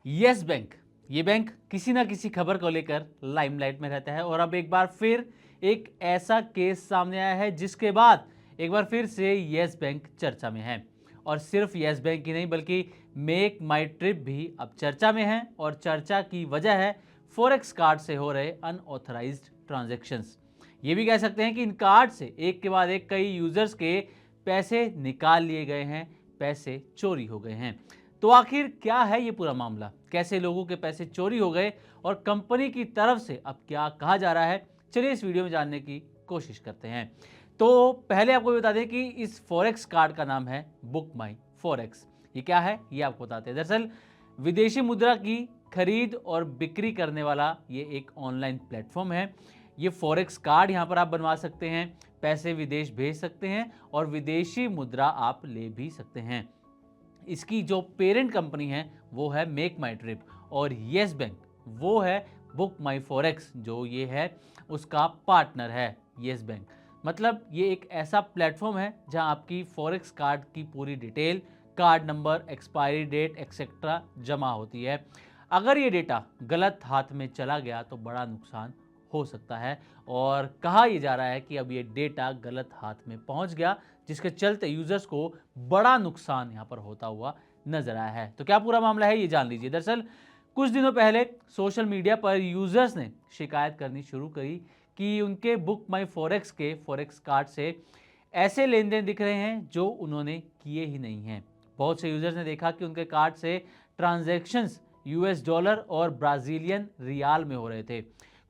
Yes bank, ये bank किसी ना किसी खबर को लेकर लाइमलाइट में रहता है और अब एक बार फिर एक ऐसा केस सामने आया है जिसके बाद एक बार फिर से यस बैंक चर्चा में है। और सिर्फ यस बैंक ही नहीं बल्कि मेक माई ट्रिप भी अब चर्चा में है और चर्चा की वजह है फॉरेक्स कार्ड से हो रहे अनऑथराइज्ड ट्रांजैक्शंस। ये भी कह सकते हैं कि इन कार्ड से एक के बाद एक कई यूजर्स के पैसे निकाल लिए गए हैं, पैसे चोरी हो गए हैं। तो आखिर क्या है ये पूरा मामला, कैसे लोगों के पैसे चोरी हो गए और कंपनी की तरफ से अब क्या कहा जा रहा है, चलिए इस वीडियो में जानने की कोशिश करते हैं। तो पहले आपको बता दें कि इस फॉरेक्स कार्ड का नाम है बुक माई फॉरेक्स। ये क्या है ये आपको बताते हैं। दरअसल विदेशी मुद्रा की खरीद और बिक्री करने वाला ये एक ऑनलाइन प्लेटफॉर्म है। ये फॉरेक्स कार्ड यहाँ पर आप बनवा सकते हैं, पैसे विदेश भेज सकते हैं और विदेशी मुद्रा आप ले भी सकते हैं। इसकी जो पेरेंट कंपनी है वो है मेक माई ट्रिप और यस बैंक वो है बुक माई फॉरेक्स, जो ये है उसका पार्टनर है यस बैंक। मतलब ये एक ऐसा प्लेटफॉर्म है जहां आपकी फॉरेक्स कार्ड की पूरी detail, card number, expiry date etcetera जमा होती है। अगर ये डेटा गलत हाथ में चला गया तो बड़ा नुकसान हो सकता है और कहा यह जा रहा है कि अब ये डेटा गलत हाथ में पहुंच गया, जिसके चलते यूजर्स को बड़ा नुकसान यहां पर होता हुआ नजर आया है। तो क्या पूरा मामला है ये जान लीजिए। दरअसल कुछ दिनों पहले सोशल मीडिया पर यूजर्स ने शिकायत करनी शुरू करी कि उनके बुक माई फॉरेक्स के फॉरेक्स कार्ड से ऐसे लेन देन दिख रहे हैं जो उन्होंने किए ही नहीं हैं। बहुत से यूजर्स ने देखा कि उनके कार्ड से ट्रांजैक्शंस यूएस डॉलर और ब्राजीलियन रियाल में हो रहे थे।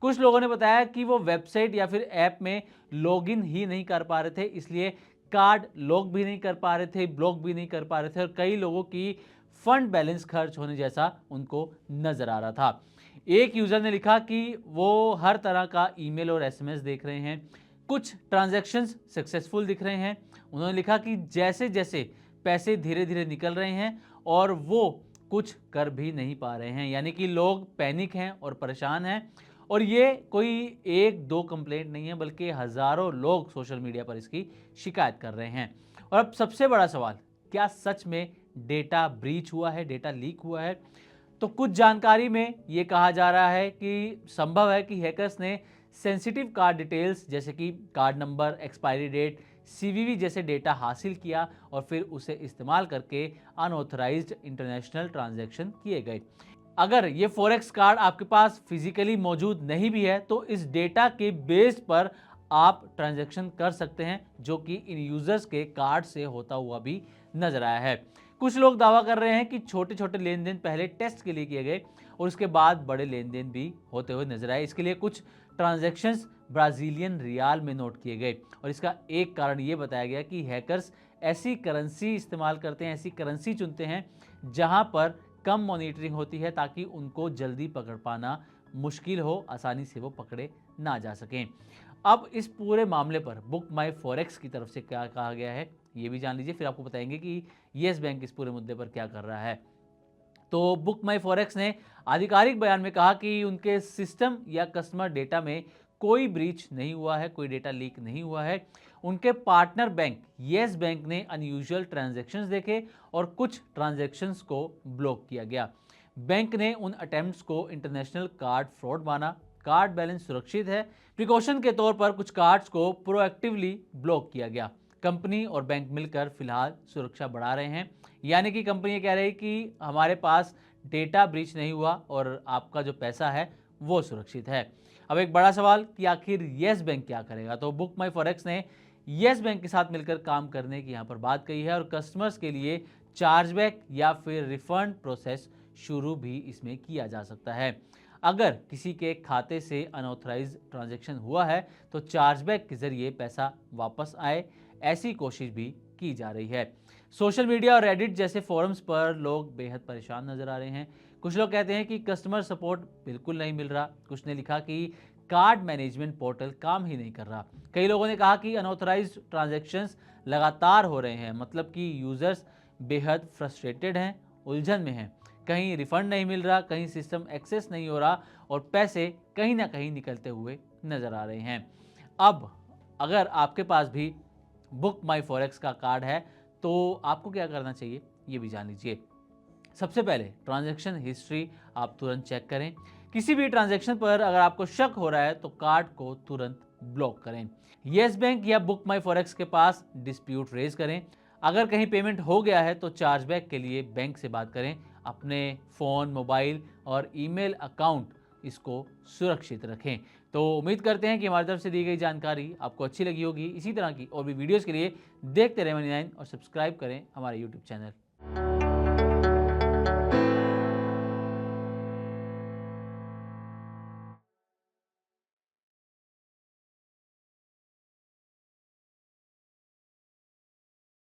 कुछ लोगों ने बताया कि वो वेबसाइट या फिर ऐप में लॉगिन ही नहीं कर पा रहे थे, इसलिए कार्ड लॉक भी नहीं कर पा रहे थे, ब्लॉक भी नहीं कर पा रहे थे और कई लोगों की फंड बैलेंस खर्च होने जैसा उनको नजर आ रहा था। एक यूजर ने लिखा कि वो हर तरह का ईमेल और एसएमएस देख रहे हैं, कुछ ट्रांजैक्शंस सक्सेसफुल दिख रहे हैं। उन्होंने लिखा कि जैसे जैसे पैसे धीरे धीरे निकल रहे हैं और वो कुछ कर भी नहीं पा रहे हैं, यानी कि लोग पैनिक हैं और परेशान हैं। और ये कोई एक दो कंप्लेंट नहीं है बल्कि हजारों लोग सोशल मीडिया पर इसकी शिकायत कर रहे हैं। और अब सबसे बड़ा सवाल, क्या सच में डेटा ब्रीच हुआ है, डेटा लीक हुआ है? तो कुछ जानकारी में ये कहा जा रहा है कि संभव है कि हैकर्स ने सेंसिटिव कार्ड डिटेल्स जैसे कि card number, expiry date, CVV जैसे डेटा हासिल किया और फिर उसे इस्तेमाल करके अनऑथराइज्ड इंटरनेशनल ट्रांजैक्शन किए गए। अगर ये फॉरेक्स कार्ड आपके पास फिजिकली मौजूद नहीं भी है तो इस डेटा के बेस पर आप ट्रांजैक्शन कर सकते हैं, जो कि इन यूजर्स के कार्ड से होता हुआ भी नजर आया है। कुछ लोग दावा कर रहे हैं कि छोटे छोटे लेन देन पहले टेस्ट के लिए किए गए और उसके बाद बड़े लेन देन भी होते हुए नजर आए। इसके लिए कुछ ट्रांजैक्शंस ब्राजीलियन रियाल में नोट किए गए और इसका एक कारण ये बताया गया कि हैकर्स ऐसी करेंसी इस्तेमाल करते हैं, ऐसी करेंसी चुनते हैं जहां पर कम मॉनिटरिंग होती है ताकि उनको जल्दी पकड़ पाना मुश्किल हो, आसानी से वो पकड़े ना जा सकें। अब इस पूरे मामले पर बुक माई फॉरेक्स की तरफ से क्या कहा गया है ये भी जान लीजिए, फिर आपको बताएंगे कि येस बैंक इस पूरे मुद्दे पर क्या कर रहा है। तो बुक माई फॉरेक्स ने आधिकारिक बयान में कहा कि उनके सिस्टम या कस्टमर डेटा में कोई ब्रीच नहीं हुआ है, कोई डेटा लीक नहीं हुआ है। उनके पार्टनर बैंक येस बैंक ने अनयूजुअल ट्रांजैक्शंस देखे और कुछ ट्रांजैक्शंस को ब्लॉक किया गया। बैंक ने उन अटेम्प्ट्स को इंटरनेशनल कार्ड फ्रॉड माना। कार्ड बैलेंस सुरक्षित है, प्रिकॉशन के तौर पर कुछ कार्ड्स को प्रोएक्टिवली ब्लॉक किया गया। कंपनी और बैंक मिलकर फिलहाल सुरक्षा बढ़ा रहे हैं, यानी कि कंपनी ये कह रही है कि हमारे पास डेटा ब्रीच नहीं हुआ और आपका जो पैसा है वो सुरक्षित है। अब एक बड़ा सवाल कि आखिर येस बैंक क्या करेगा। तो बुक माई फॉरेक्स ने येस बैंक के साथ मिलकर काम करने की यहाँ पर बात कही है और कस्टमर्स के लिए चार्जबैक या फिर रिफंड प्रोसेस शुरू भी इसमें किया जा सकता है। अगर किसी के खाते से अनऑथराइज ट्रांजैक्शन हुआ है तो चार्जबैक के जरिए पैसा वापस आए, ऐसी कोशिश भी की जा रही है। सोशल मीडिया और रेडिट जैसे फोरम्स पर लोग बेहद परेशान नजर आ रहे हैं। कुछ लोग कहते हैं कि कस्टमर सपोर्ट बिल्कुल नहीं मिल रहा, कुछ ने लिखा कि कार्ड मैनेजमेंट पोर्टल काम ही नहीं कर रहा। कई लोगों ने कहा कि अनऑथराइज्ड ट्रांजैक्शंस लगातार हो रहे हैं, मतलब कि यूजर्स बेहद फ्रस्ट्रेटेड हैं, उलझन में हैं। कहीं रिफंड नहीं मिल रहा, कहीं सिस्टम एक्सेस नहीं हो रहा और पैसे कहीं ना कहीं निकलते हुए नजर आ रहे हैं। अब अगर आपके पास भी बुक माई फॉरेक्स का कार्ड है तो आपको क्या करना चाहिए ये भी जान लीजिए। सबसे पहले ट्रांजैक्शन हिस्ट्री आप तुरंत चेक करें। किसी भी ट्रांजैक्शन पर अगर आपको शक हो रहा है तो कार्ड को तुरंत ब्लॉक करें। येस बैंक या बुक माई फॉरेक्स के पास डिस्प्यूट रेज करें। अगर कहीं पेमेंट हो गया है तो चार्जबैक के लिए बैंक से बात करें। अपने फ़ोन, मोबाइल और ईमेल अकाउंट इसको सुरक्षित रखें। तो उम्मीद करते हैं कि हमारी तरफ से दी गई जानकारी आपको अच्छी लगी होगी। इसी तरह की और भी वीडियोस के लिए देखते रहें मनी9 और सब्सक्राइब करें हमारे यूट्यूब चैनल।